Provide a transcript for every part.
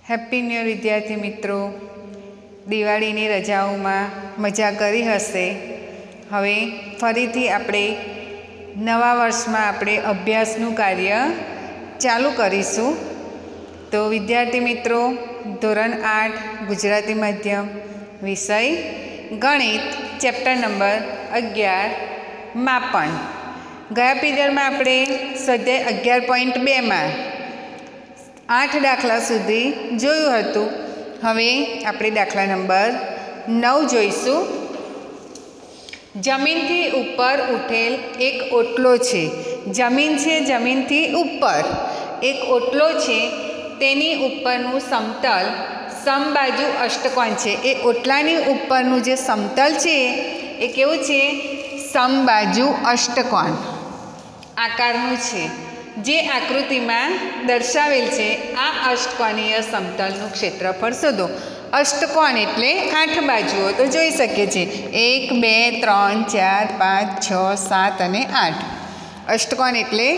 Happy new year વિદ્યાર્થી મિત્રો, દિવાળીની રજાઓમાં મજા કરી હશે। હવે ફરીથી આપણે નવા વર્ષમાં આપણે અભ્યાસનું કાર્ય ચાલુ કરીશું। તો વિદ્યાર્થી મિત્રો, ધોરણ 8 ગુજરાતી માધ્યમ, વિષય ગણિત, ચેપ્ટર નંબર 11 માપન। ગયા પીરિયડમાં આપણે સ્વાધ્યાય 11.2માં 8 દાખલા સુધી જોયું હતું। હવે આપણે દાખલા નંબર 9 જોઈશું। જમીનથી ઉપર ઉઠેલ એક ઓટલો છે। જમીન છે, જમીનથી ઉપર એક ઓટલો છે, તેની ઉપરનું સમતલ સમબાજુ અષ્ટકોણ છે। એ ઓટલાની ઉપરનું જે સમતલ છે એ કેવું છે? સમબાજુ અષ્ટકોણ આકારનું છે, જે આકૃતિમાં દર્શાવેલ છે। આ અષ્ટકોણીય સમતલનું ક્ષેત્રફળ શોધો। અષ્ટકોણ એટલે 8 બાજુઓ તો જોઈ શકીએ છીએ, 1 2 3 4 5 6 7 અને 8। અષ્ટકોણ એટલે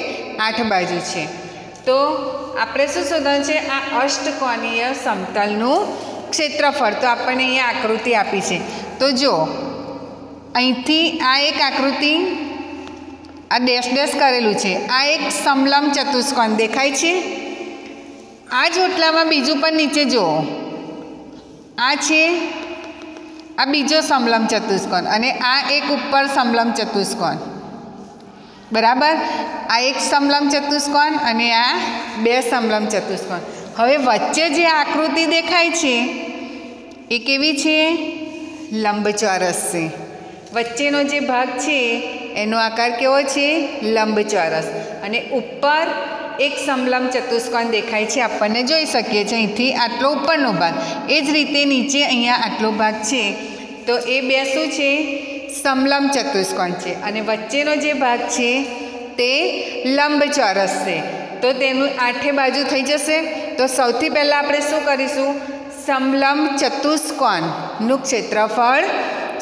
8 બાજુ છે। તો આપણે શું શોધવાનું છે? આ અષ્ટકોણીય સમતલનું ક્ષેત્રફળ। તો આપણને અહીંયા આકૃતિ આપી છે, તો જો અહીંથી આ એક આકૃતિ, આ ડેશ ડેશ કરેલું છે, આ એક સમલંબ ચતુષ્કોણ દેખાય છે। આ જ ઓટલામાં બીજું પણ નીચે જુઓ, આ છે, આ બીજો સમલંબ ચતુષ્કોણ, અને આ એક ઉપર સમલંબ ચતુષ્કોણ, બરાબર। આ એક સમલંબ ચતુષ્કોણ અને આ 2 સમલંબ ચતુષ્કોણ। હવે વચ્ચે જે આકૃતિ દેખાય છે એ કેવી છે? લંબચોરસ છે। વચ્ચેનો જે ભાગ છે એનો આકાર કેવો છે? લંબચોરસ। અને ઉપર એક સમલંબ ચતુષ્કોણ દેખાય છે, આપણને જોઈ શકીએ છીએ અહીંથી આટલો ઉપરનો ભાગ, એ જ રીતે નીચે અહીંયા આટલો ભાગ છે। તો એ 2 શું છે? સમલંબ ચતુષ્કોણ છે, અને વચ્ચેનો જે ભાગ છે તે લંબચોરસ છે। તો તેનું 8 બાજુ થઈ જશે। તો સૌથી પહેલાં આપણે શું કરીશું? સમલંબ ચતુષ્કોણનું ક્ષેત્રફળ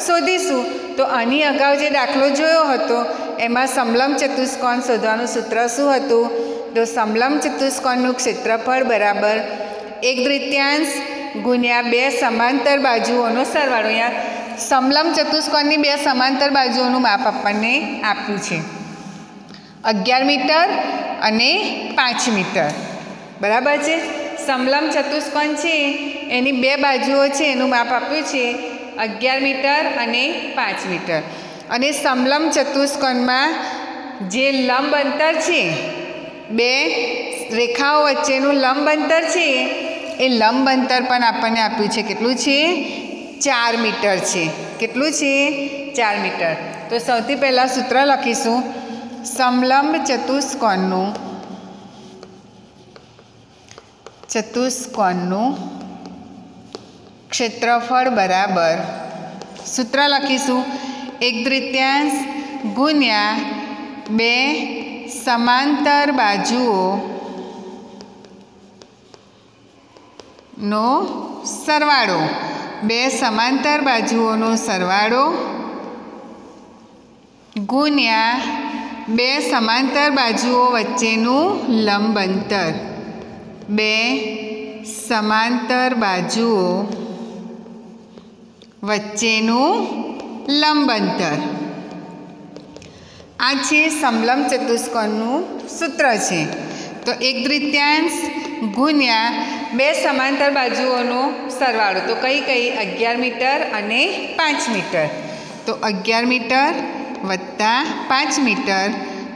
શોધીશું। તો આની અગાઉ જે દાખલો જોયો હતો એમાં સમલંબ ચતુષ્કોણ શોધવાનું સૂત્ર શું હતું? તો સમલંબ ચતુષ્કોણનું ક્ષેત્રફળ બરાબર 1/3 ગુણ્યા 2 સમાંતર બાજુઓનો સરવાળો। અહીંયા સમલંબ ચતુષ્કોણની 2 સમાંતર બાજુઓનું માપ આપણને આપ્યું છે, 11 મીટર અને 5 મીટર, બરાબર છે। સમલંબ ચતુષ્કોણ છે એની 2 બાજુઓ છે, એનું માપ આપ્યું છે 11 મીટર અને 5 મીટર। અને સમલંબ ચતુષ્કોણમાં જે લંબ અંતર છે, 2 રેખાઓ વચ્ચેનું લંબ અંતર છે, એ લંબ અંતર પણ આપણને આપ્યું છે, કેટલું છે? 4 મીટર છે। કેટલું છે? 4 મીટર। તો સૌથી પહેલાં સૂત્ર લખીશું, સમલંબ ચતુષ્કોણનું ક્ષેત્રફળ બરાબર, સૂત્ર લખીશું 1/3 ગુણ્યા 2 સમાંતર બાજુઓનો સરવાળો, 2 સમાંતર બાજુઓનો સરવાળો ગુણ્યા 2 સમાંતર બાજુઓ વચ્ચેનું લંબ અંતર, 2 સમાંતર બાજુઓ વચ્ચેનું લંબ અંતર। આ છે સમલંબ ચતુષ્કોણનું સૂત્ર છે। તો 1/3 ગુણ્યા 2 સમાંતર બાજુઓનો સરવાળો, તો કઈ 11 મીટર અને 5 મીટર। તો 11 મીટર વત્તા 5 મીટર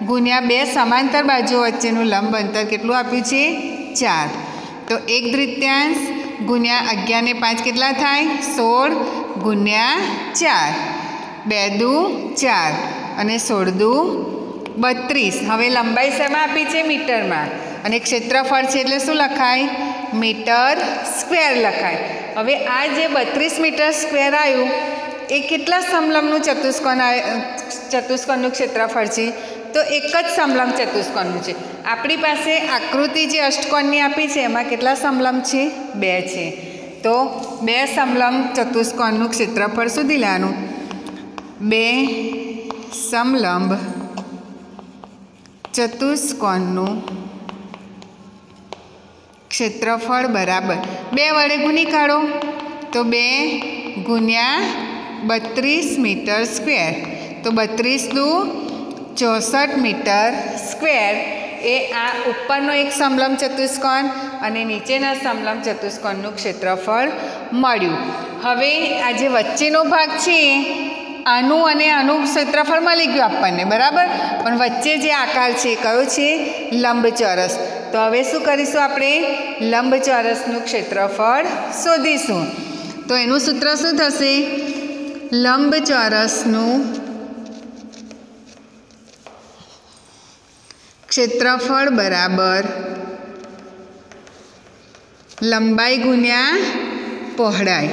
ગુણ્યા 2 સમાંતર બાજુઓ વચ્ચેનું લંબ અંતર કેટલું આપ્યું છે? 4। તો 1/3 ગુણ્યા 11 ને 5 કેટલા થાય? 16 ગુણ્યા 4, 2 દુ 4 અને 16 દુ 32। હવે લંબાઈ શેમાં આપી છે? મીટરમાં। અને ક્ષેત્રફળ છે એટલે શું લખાય? મીટર સ્ક્વેર લખાય। હવે આ જે 32 મીટર સ્ક્વેર આવ્યું એ કેટલા સમલંબનું ચતુષ્કોણનું ક્ષેત્રફળ છે? તો એક જ સમલંબ ચતુષ્કોણનું છે। આપણી પાસે આકૃતિ જે અષ્ટકોણની આપી છે એમાં કેટલા સમલંબ છે? 2 છે। તો 2 સમલંબ ચતુષ્કોણનું ક્ષેત્રફળ શોધી લેવાનું। 2 સમલંબ ચતુષ્કોણનું ક્ષેત્રફળ બરાબર 2 વડે ગુણી કાઢો તો 2 ગુણ્યા 32 મીટર સ્ક્વેર, તો 32 દુ 64 મીટર સ્ક્વેર એ આ ઉપરનો એક સમલંબ ચતુષ્કોણ અને નીચેના સમલંબ ચતુષ્કોણનું ક્ષેત્રફળ મળ્યું. હવે આ જે વચ્ચેનો ભાગ છે આનું અને આનું ક્ષેત્રફળ મળી ગયું આપણને, બરાબર. પણ વચ્ચે જે આકાર છે કયો છે? લંબચોરસ. તો હવે શું કરીશું? આપણે લંબચોરસનું ક્ષેત્રફળ શોધીશું. તો એનું સૂત્ર શું થશે? લંબચોરસનું ક્ષેત્રફળ બરાબર લંબાઈ ગુણ્યા પહોળાઈ.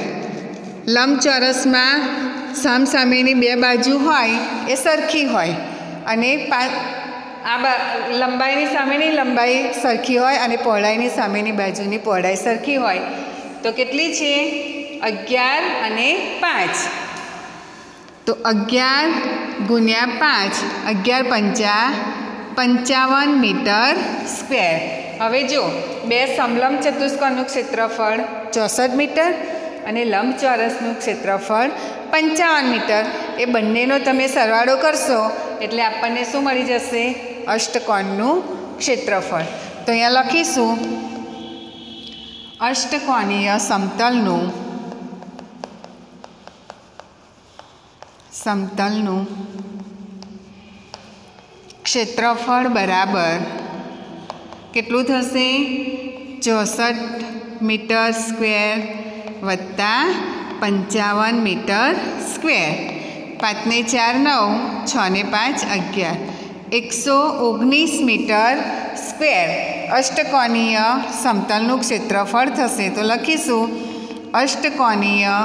લંબચોરસમાં સામસામેની 2 બાજુ હોય એ સરખી હોય અને લંબાઈની સામેની લંબાઈ સરખી હોય અને પહોળાઈની સામેની બાજુની પહોળાઈ સરખી હોય. તો કેટલી છે? 11 અને 5. તો 11 ગુણ્યા 5, 11 પંચા 55 મીટર સ્ક્વેર. હવે જો 2 સમલંબ ચતુષ્કોણનું ક્ષેત્રફળ 64 મીટર અને લંબચોરસનું ક્ષેત્રફળ 55 મીટર, એ બંનેનો તમે સરવાળો કરશો એટલે આપણને શું મળી જશે? અષ્ટકોણનું ક્ષેત્રફળ. તો અહીંયા લખીશું અષ્ટકોણીય સમતલનું ક્ષેત્રફળ બરાબર કેટલું થશે? 64 મીટર સ્ક્વેર વત્તા 55 મીટર સ્ક્વેર. 5 ને 4 9, 6 ને 5 11, 119 મીટર સ્ક્વેર અષ્ટકોણીય સમતલનું ક્ષેત્રફળ થશે. તો લખીશું અષ્ટકોણીય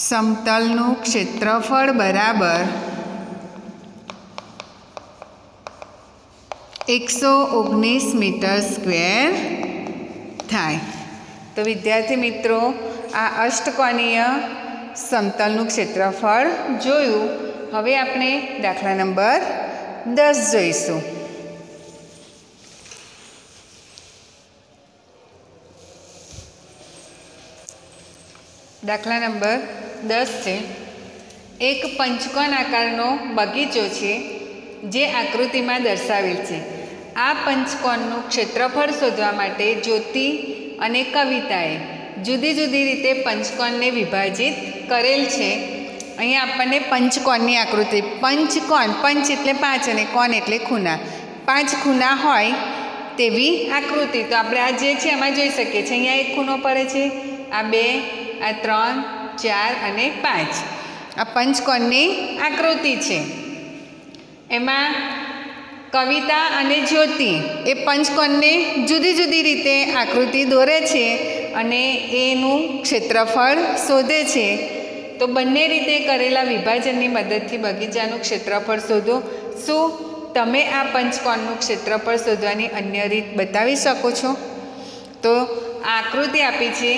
સમતલનું ક્ષેત્રફળ બરાબર 119 મીટર સ્ક્વેર થાય. તો વિદ્યાર્થી મિત્રો, આ અષ્ટકોણીય સમતલનું ક્ષેત્રફળ જોયું. હવે આપણે દાખલા નંબર 10 જોઈશું. દાખલા નંબર 10 છે. એક પંચકોણ આકારનો બગીચો છે જે આકૃતિમાં દર્શાવેલ છે. આ પંચકોણનું ક્ષેત્રફળ શોધવા માટે જ્યોતિ અને કવિતાએ જુદી જુદી રીતે પંચકોણને વિભાજિત કરેલ છે. અહીંયા આપણને પંચકોણની આકૃતિ, પંચકોણ, પંચ એટલે 5 અને કોણ એટલે ખૂણા, 5 ખૂણા હોય તેવી આકૃતિ. તો આપણે આ જે છે એમાં જોઈ શકીએ છીએ. અહીંયા એક ખૂણો પડે છે, આ 2, આ 3, 4 અને 5. આ પંચકોણની આકૃતિ છે. એમાં કવિતા અને જ્યોતિ એ પંચકોણને જુદી જુદી રીતે આકૃતિ દોરે છે અને એનું ક્ષેત્રફળ શોધે છે. તો બંને રીતે કરેલા વિભાજનની મદદથી બગીચાનું ક્ષેત્રફળ શોધો. શું તમે આ પંચકોણનું ક્ષેત્રફળ શોધવાની અન્ય રીત બતાવી શકો છો? તો આ આકૃતિ આપી છે,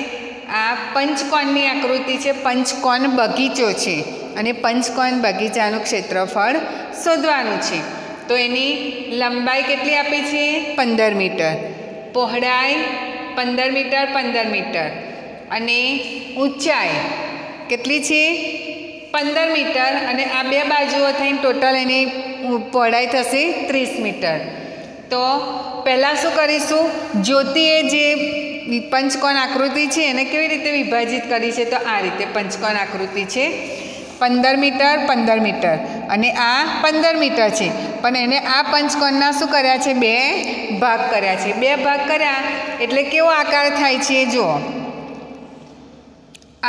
આ પંચકોણની આકૃતિ છે. પંચકોણ બગીચો છે અને પંચકોણ બગીચાનું ક્ષેત્રફળ શોધવાનું છે. તો એની લંબાઈ કેટલી આપી છે? 15 મીટર, પહોળાઈ 15 મીટર 15 મીટર અને ઊંચાઈ કેટલી છે? 15 મીટર અને આ 2 બાજુઓ થઈને ટોટલ એની પહોળાઈ થશે 30 મીટર. તો પહેલાં શું કરીશું? જ્યોતિએ જે પંચકોણ આકૃતિ છે એને કેવી રીતે વિભાજિત કરી છે? તો આ રીતે પંચકોણ આકૃતિ છે. 15 મીટર 15 મીટર અને આ 15 મીટર છે, પણ એને આ પંચકોણના શું કર્યા છે? 2 ભાગ કર્યા છે. 2 ભાગ કર્યા એટલે કેવો આકાર થાય છે? જુઓ,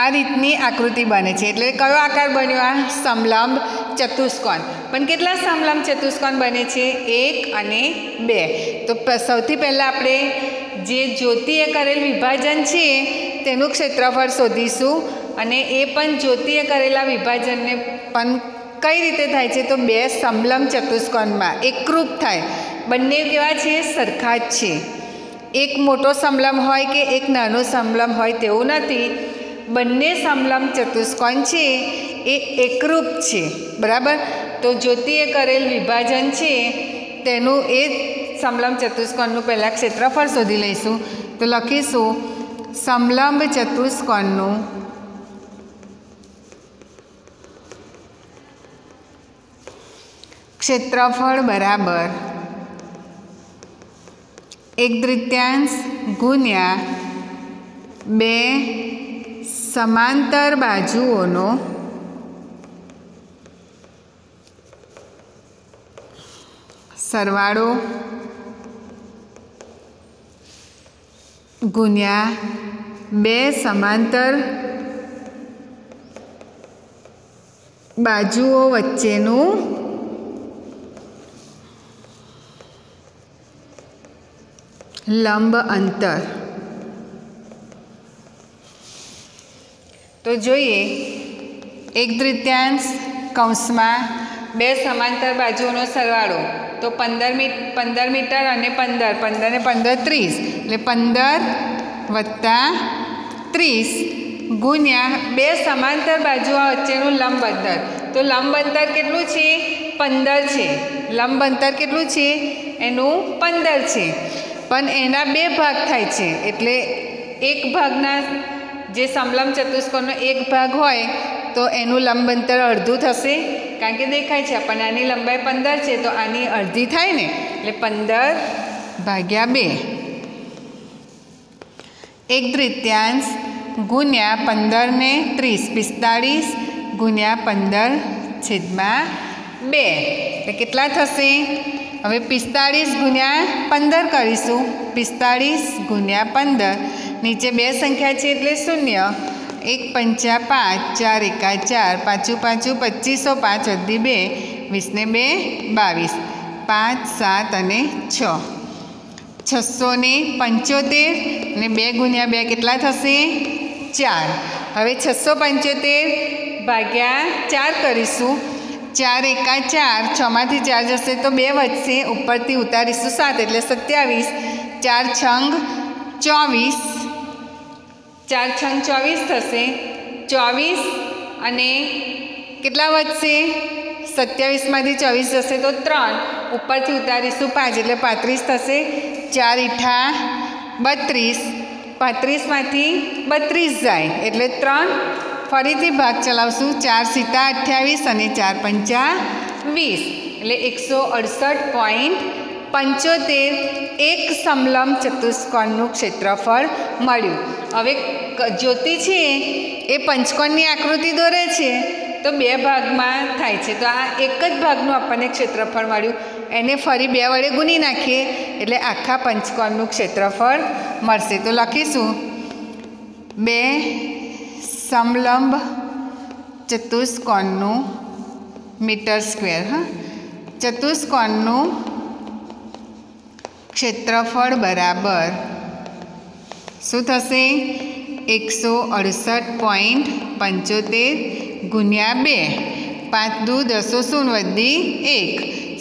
આ રીતની આકૃતિ બને છે. એટલે કયો આકાર બન્યો? આ સમલંબ ચતુષ્કોણ. પણ કેટલા સમલંબ ચતુષ્કોણ બને છે? 1 અને 2. તો સૌથી પહેલાં આપણે જે જ્યોતિએ કરેલ વિભાજન છે તેનું ક્ષેત્રફળ શોધીશું અને એ પણ જ્યોતિએ કરેલા વિભાજનને પણ કઈ રીતે થાય છે? તો 2 સમલંબ ચતુષ્કોણમાં એકરૂપ થાય. બંને કેવા છે? સરખા જ છે. એક મોટો સમલંબ હોય કે એક નાનો સમલંબ હોય તેવું નથી. બંને સમલંબ ચતુષ્કોણ છે એ એકરૂપ છે, બરાબર. તો જ્યોતિએ કરેલ વિભાજન છે તેનું એ સમલંબ ચતુષ્કોણનું પહેલાં ક્ષેત્રફળ શોધી લઈશું. તો લખીશું સમલંબ ચતુષ્કોણનું ક્ષેત્રફળ બરાબર 1/3 ગુણ્યા 2 સમાંતર બાજુઓનો સરવાળો ગુણ્યા 2 સમાંતર બાજુઓ વચ્ચેનું લંબ અંતર. તો જોઈએ 1/3 કૌંસમાં 2 સમાંતર બાજુઓનો સરવાળો તો 15 મીટર અને 15 ને 15 30 એટલે 15 વત્તા 30 ગુણ્યા 2 સમાંતર બાજુઓ વચ્ચેનું લંબ અંતર. તો લંબ અંતર કેટલું છે? 15 છે. લંબ અંતર કેટલું છે? એનું 15 છે. પણ એના 2 ભાગ થાય છે એટલે એક ભાગના જે સમલંબ ચતુષ્કોણનો એક ભાગ હોય તો એનું લંબ અંતર અડધું થશે, કારણ કે દેખાય છે આપણને આની લંબાઈ 15 છે તો આની અડધી થાય ને, એટલે 15/2. 1/3 ગુણ્યા 15 ને 30 45 ગુણ્યા 15/2 એટલે કેટલા થશે? હવે 45 ગુણ્યા 15 કરીશું. 45 ગુણ્યા 15 નીચે 2 સંખ્યા છે એટલે 0. 1 5 5 4 1 4 5 5 25 5 વધી 2 20 ને 2 22 5 7 અને 6 675 ને 2 ગુણ્યા 2 કેટલા થશે? 4. હવે 675 ભાગ્યા 4 કરીશું. 4 1 4 6 માંથી 4 જશે તો 2 વધશે, ઉપરથી ઉતારીશું 7 એટલે 27. 4 છંગ 24 4 છંગ 24 થશે. 24 અને કેટલા વધશે? 27માંથી 24 જશે તો 3, ઉપરથી ઉતારીશું 5 એટલે 35 થશે. 4 ઈઠા 32 35માંથી 32 જાય એટલે 3. ફરીથી ભાગ ચલાવશું. 4 સીતા 28 અને 4 પંચા 20 એટલે 168.75 એક સમલંબ ચતુષ્કોણનું ક્ષેત્રફળ મળ્યું. હવે જ્યોતિ છે એ પંચકોણની આકૃતિ દોરે છે તો 2 ભાગમાં થાય છે, તો આ એક જ ભાગનું આપણને ક્ષેત્રફળ મળ્યું. એને ફરી 2 વડે ગુણી નાખીએ એટલે આખા પંચકોણનું ક્ષેત્રફળ મળશે. તો લખીશું 2 સમલંબ ચતુષ્કોણનું મીટર સ્ક્વેર ચતુષ્કોણનું ક્ષેત્રફળ બરાબર શું થશે? 168.75 ગુણ્યા 2. 5 દુ 10 0 વધી 1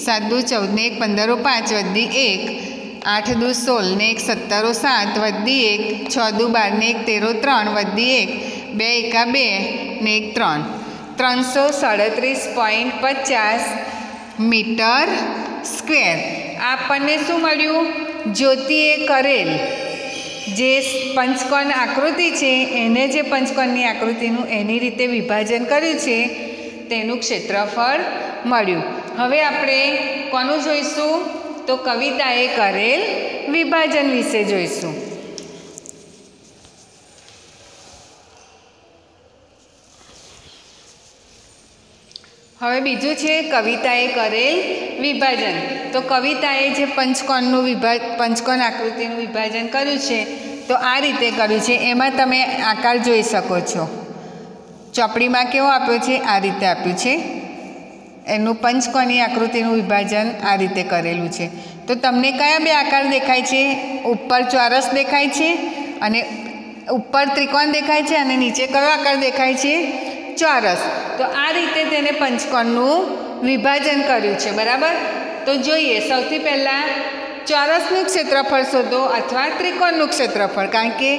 7 દુ 14 ને 1 15 5 વધી 1 8 દુ 16 ને 1 17 7 વધી 1 6 દુ 12 ને 1 13 3 વધી 1 2 એકા 2 ને 1 3 337.50 મીટર સ્ક્વેર. આપણને શું મળ્યું? જ્યોતિએ કરેલ જે પંચકોણ આકૃતિ છે એને જે પંચકોણની આકૃતિનું એની રીતે વિભાજન કર્યું છે તેનું ક્ષેત્રફળ મળ્યું. હવે આપણે કોનું જોઈશું? તો કવિતાએ કરેલ વિભાજન વિશે જોઈશું. હવે બીજું છે કવિતાએ કરેલ વિભાજન. તો કવિતાએ જે પંચકોણ આકૃતિનું વિભાજન કર્યું છે તો આ રીતે કર્યું છે. એમાં તમે આકાર જોઈ શકો છો. ચોપડીમાં કેવો આપ્યો છે? આ રીતે આપ્યું છે. એનું પંચકોણની આકૃતિનું વિભાજન આ રીતે કરેલું છે. તો તમને કયા 2 આકાર દેખાય છે? ઉપર ચોરસ દેખાય છે અને ઉપર ત્રિકોણ દેખાય છે અને નીચે કયો આકાર દેખાય છે? ચોરસ. તો આ રીતે તેને પંચકોણનું વિભાજન કર્યું છે. બરાબર. તો જોઈએ સૌથી પહેલાં ચોરસનું ક્ષેત્રફળ શોધો અથવા ત્રિકોણનું ક્ષેત્રફળ, કારણ કે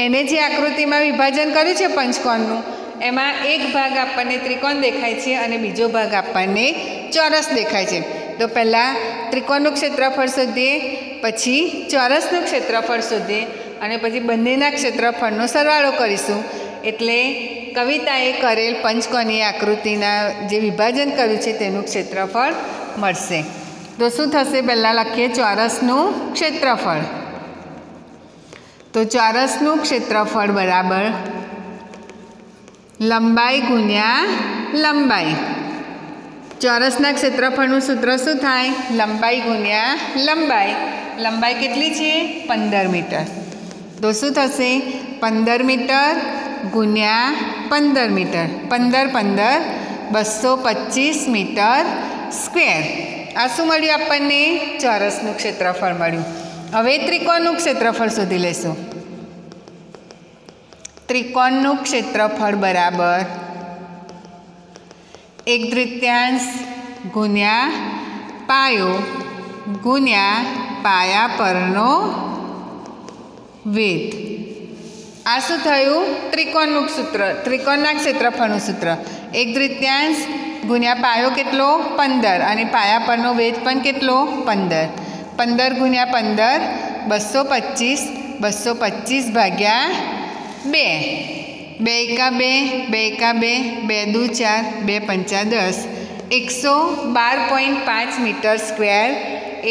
એને જે આકૃતિમાં વિભાજન કર્યું છે પંચકોણનું એમાં એક ભાગ આપણને ત્રિકોણ દેખાય છે અને બીજો ભાગ આપણને ચોરસ દેખાય છે. તો પહેલાં ત્રિકોણનું ક્ષેત્રફળ શોધીએ, પછી ચોરસનું ક્ષેત્રફળ શોધીએ અને પછી બંનેના ક્ષેત્રફળનો સરવાળો કરીશું. એટલે કવિતાએ કરેલ પંચકોણીય આકૃતિના જે વિભાજન કર્યું છે તેનું ક્ષેત્રફળ મળશે. તો શું થશે? પહેલાં લખીએ ચોરસનું ક્ષેત્રફળ. તો ચોરસનું ક્ષેત્રફળ બરાબર લંબાઈ ગુણ્યા લંબાઈ. ચોરસના ક્ષેત્રફળનું સૂત્ર શું થાય? લંબાઈ ગુણ્યા લંબાઈ. લંબાઈ કેટલી છે? 15 મીટર. તો શું થશે? 15 મીટર ગુણ્યા 15 મીટર. 15 15 225 metre square. આ શું મળ્યું આપણને? ચોરસનું ક્ષેત્રફળ મળ્યું. હવે ત્રિકોણનું ક્ષેત્રફળ શોધી લઈશું. ત્રિકોણનું ક્ષેત્રફળ બરાબર 1/3 ગુણ્યા પાયો ગુણ્યા પાયા પરનો વેધ. આ શું થયું? ત્રિકોણનું સૂત્ર, ત્રિકોણના ક્ષેત્રફળનું સૂત્ર. 1/3 ગુણ્યા પાયો કેટલો? 15 અને પાયા પરનો વેધ પણ કેટલો? 15. 15 ગુણ્યા 15 225. 225 ભાગ્યા 2. 2 એકા 2, 2 એકા 2, 2 દુ 4, 2 પંચા 10. 112.5 મીટર સ્ક્વેર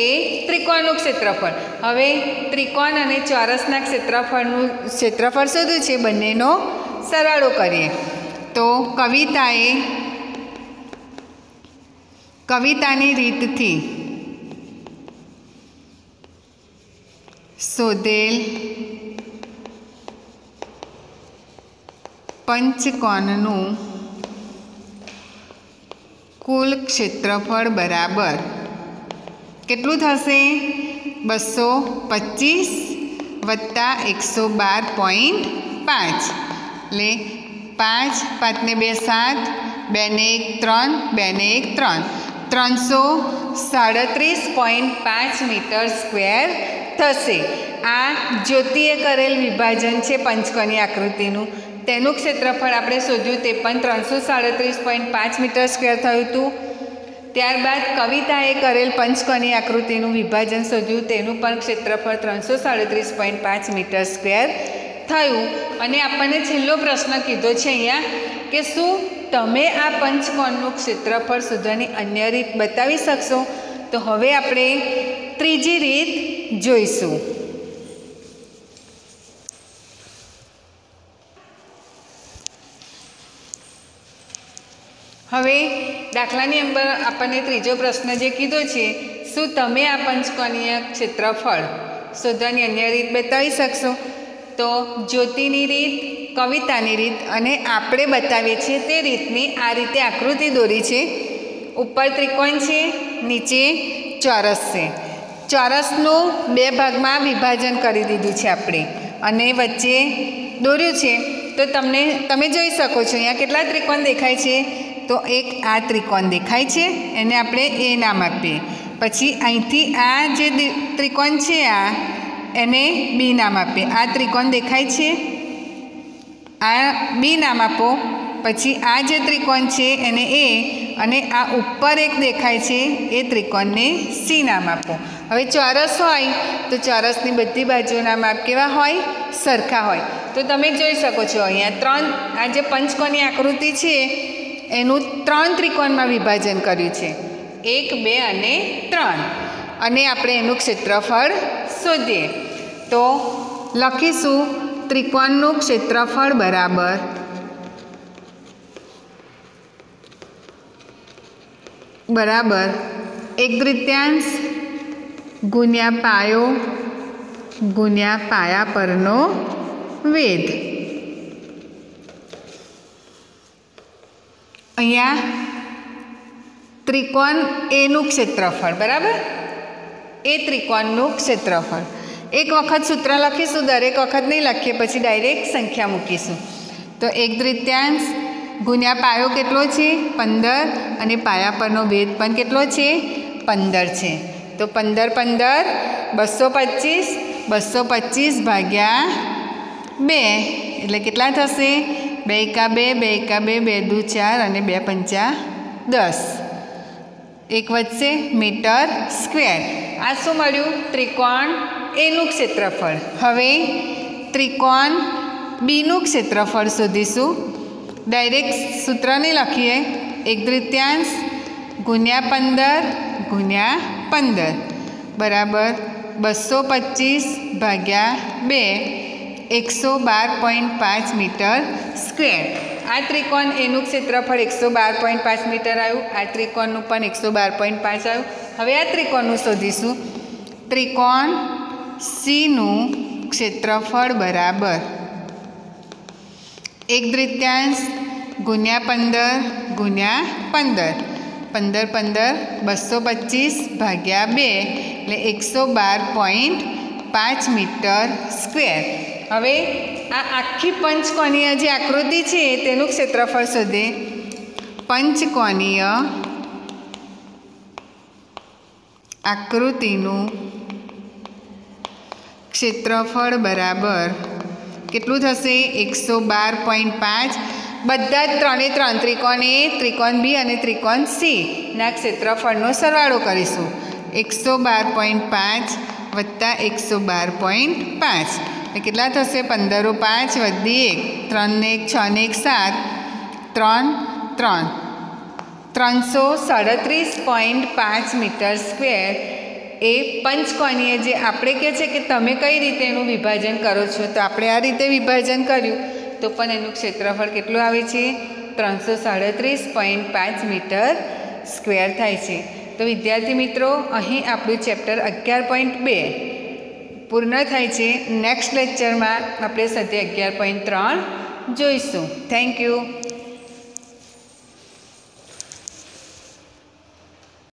એ ત્રિકોણનું ક્ષેત્રફળ. હવે ત્રિકોણ અને ચોરસના ક્ષેત્રફળ શોધ્યું છે. બંનેનો સરવાળો કરીએ. તો કવિતાની રીતથી શોધેલ પંચકોણનું કુલ ક્ષેત્રફળ બરાબર કેટલું થશે? 225 વત્તા 112.5. એટલે 5, 5 ને 2 7, 2 ને 1 3, 2 ને 1 3. 337.5 મીટર સ્ક્વેર થશે. આ જ્યોતિએ કરેલ વિભાજન છે પંચકોણી આકૃતિનું. તેનું ક્ષેત્રફળ આપણે શોધ્યું, તે પણ 337.5 મીટર સ્ક્વેર થયું હતું. ત્યારબાદ કવિતાએ કરેલ પંચકોણી આકૃતિનું વિભાજન શોધ્યું, તેનું પણ ક્ષેત્રફળ 337.5 મીટર સ્ક્વેર થયું. અને આપણને છેલ્લો પ્રશ્ન કીધો છે અહીંયા કે શું તમે આ પંચકોણનું ક્ષેત્રફળ શોધવાની અન્ય રીત બતાવી શકશો? તો હવે આપણે ત્રીજી રીત જોઈશું. હવે દાખલાની અંદર આપણને ત્રીજો પ્રશ્ન જે કીધો છે, શું તમે આ પંચકોણીય ક્ષેત્રફળ શોધવાની અન્ય રીત બતાવી શકશો? તો જ્યોતિની રીત, કવિતાની રીત અને આપણે બતાવીએ છીએ તે રીતની આ રીતે આકૃતિ દોરી છે. ઉપર ત્રિકોણ છે, નીચે ચોરસ છે. ચોરસનું 2 ભાગમાં વિભાજન કરી દીધું છે આપણે અને વચ્ચે દોર્યું છે. તો તમે જોઈ શકો છો અહીંયા કેટલા ત્રિકોણ દેખાય છે? તો એક આ ત્રિકોણ દેખાય છે, એને આપણે એ નામ આપીએ. પછી અહીંથી આ જે ત્રિકોણ છે એને બી નામ આપીએ. આ ત્રિકોણ દેખાય છે, આ બી નામ આપો. પછી આ જે ત્રિકોણ છે એને એ, અને આ ઉપર એક દેખાય છે એ ત્રિકોણને સી નામ આપો. હવે ચોરસ હોય તો ચોરસની બધી બાજુના માપ કેવા હોય? સરખા હોય. તો તમે જોઈ શકો છો અહીંયા આ જે પંચકોણી આકૃતિ છે એનું 3 ત્રિકોણમાં વિભાજન કર્યું છે, 1 2 અને 3. અને આપણે એનું ક્ષેત્રફળ શોધીએ. તો લખીશું ત્રિકોણનું ક્ષેત્રફળ બરાબર બરાબર 1/3 ગુણ્યા પાયો ગુણ્યા પાયા પરનો વેધ. અહીંયા ત્રિકોણ એનું ક્ષેત્રફળ બરાબર, એ ત્રિકોણનું ક્ષેત્રફળ. એક વખત સૂત્ર લખીશું, દરેક વખત નહીં લખીએ, પછી ડાયરેક્ટ સંખ્યા મૂકીશું. તો 1/3 ગુણ્યા પાયો કેટલો છે? 15 અને પાયા પરનો વેધ પણ કેટલો છે? 15 છે. તો 15 15 225. 225 ભાગ્યા 2 એટલે કેટલા થશે? 2 એકા 2, 2 એકા 2, 2 દુ 4 અને 2 પંચા 10. 1 વધશે મીટર સ્ક્વેર. આ શું મળ્યું? ત્રિકોણ એનું ક્ષેત્રફળ. હવે ત્રિકોણ બીનું ક્ષેત્રફળ શોધીશું. ડાયરેક્ટ સૂત્ર નહીં લખીએ. 1/3 ગુણ્યા 15 ગુણ્યા 15 બરાબર 225 ભાગ્યા 2 112.5 મીટર સ્ક્વેર. આ ત્રિકોણ એનું ક્ષેત્રફળ 112.5 મીટર આવ્યું. આ ત્રિકોણનું પણ 112.5 આવ્યું. હવે આ ત્રિકોણનું શોધીશું. ત્રિકોણ સીનું ક્ષેત્રફળ બરાબર 1/3 ગુણ્યા 15 ગુણ્યા 15 15 15 225 ભાગ્યા 2 એટલે 112.5 મીટર સ્ક્વેર. હવે આ આખી પંચકોણીય જે આકૃતિ છે તેનું ક્ષેત્રફળ શોધે. પંચકોણીય આકૃતિનું ક્ષેત્રફળ બરાબર કેટલું થશે? 112.5. બધા જ 3 ત્રિકોણ એ, ત્રિકોણ બી અને ત્રિકોણ સી ના ક્ષેત્રફળનો સરવાળો કરીશું. 112.5 વત્તા 112.5 એટલે કેટલા થશે? 15 5 વધી 1 3 ને 1 6 ને 1 7 3 3 337.5 મીટર સ્ક્વેર એ પંચકોણીય જે આપણે કહે છે કે તમે કઈ રીતે એનું વિભાજન કરો છો, તો આપણે આ રીતે વિભાજન કર્યું તો પણ એનું ક્ષેત્રફળ કેટલું આવે છે? 337.5 મીટર સ્ક્વેર થાય છે. તો વિદ્યાર્થી મિત્રો, અહીં આપણું ચેપ્ટર 11.2 પૂર્ણ થાય છે. નેક્સ્ટ લેક્ચરમાં આપણે સ્વાધ્યાય 11.3 જોઈશું. Thank you.